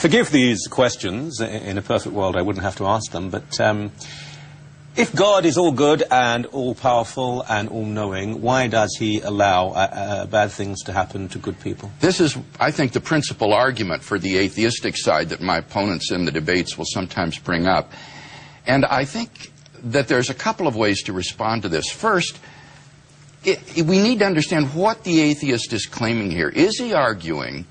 Forgive these questions. In a perfect world, I wouldn't have to ask them, but if God is all good and all-powerful and all-knowing, why does he allow bad things to happen to good people? This is, I think, the principal argument for the atheistic side that my opponents in the debates will sometimes bring up. And I think that there's a couple of ways to respond to this. First, we need to understand what the atheist is claiming here. Is he arguing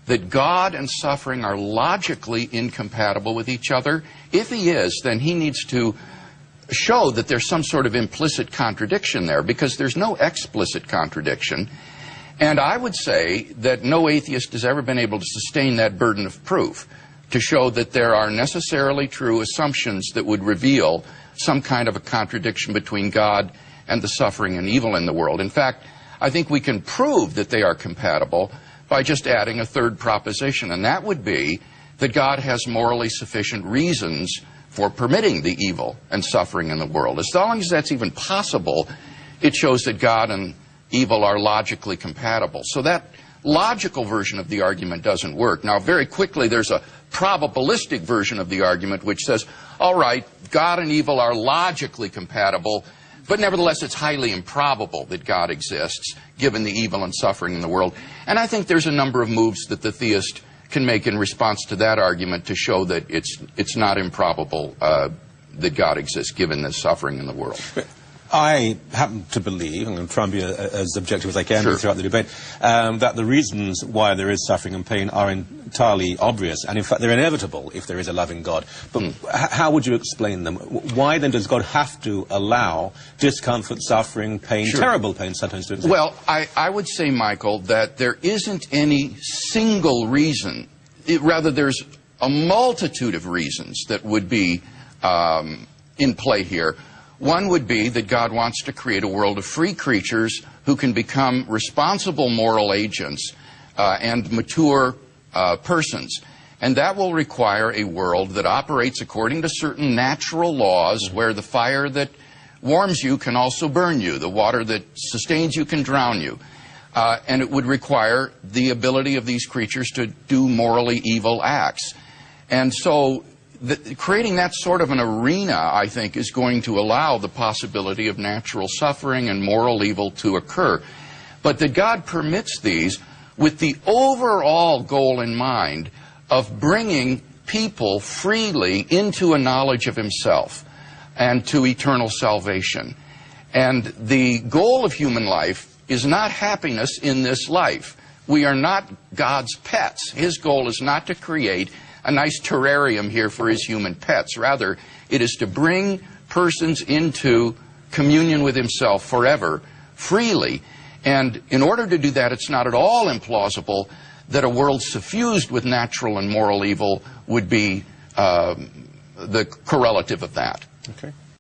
that God and suffering are logically incompatible with each other? If he is, then he needs to show that there's some sort of implicit contradiction there, because there's no explicit contradiction. And I would say that no atheist has ever been able to sustain that burden of proof, to show that there are necessarily true assumptions that would reveal some kind of a contradiction between God and the suffering and evil in the world. In fact, I think we can prove that they are compatible by just adding a third proposition, and that would be that God has morally sufficient reasons for permitting the evil and suffering in the world. As long as that's even possible, it shows that God and evil are logically compatible. So that logical version of the argument doesn't work. Now, very quickly, there's a probabilistic version of the argument which says, all right, God and evil are logically compatible, but nevertheless it's highly improbable that God exists, given the evil and suffering in the world. And I think there's a number of moves that the theist can make in response to that argument to show that it's not improbable that God exists, given the suffering in the world. I happen to believe, and I'm trying to be as objective as I can throughout the debate, that the reasons why there is suffering and pain are entirely obvious, and in fact they're inevitable if there is a loving God. But how would you explain them? Why then does God have to allow discomfort, suffering, pain, terrible pain sometimes to exist? Well, I would say, Michael, that there isn't any single reason. Rather, there's a multitude of reasons that would be in play here. One would be that God wants to create a world of free creatures who can become responsible moral agents and mature persons. And that will require a world that operates according to certain natural laws, where the fire that warms you can also burn you, the water that sustains you can drown you. And it would require the ability of these creatures to do morally evil acts. And so creating that sort of an arena, I think, is going to allow the possibility of natural suffering and moral evil to occur. But that God permits these with the overall goal in mind of bringing people freely into a knowledge of himself and to eternal salvation. And the goal of human life is not happiness in this life. We are not God's pets. His goal is not to create a nice terrarium here for his human pets. Rather, it is to bring persons into communion with himself forever, freely. And in order to do that, it's not at all implausible that a world suffused with natural and moral evil would be the correlative of that. Okay.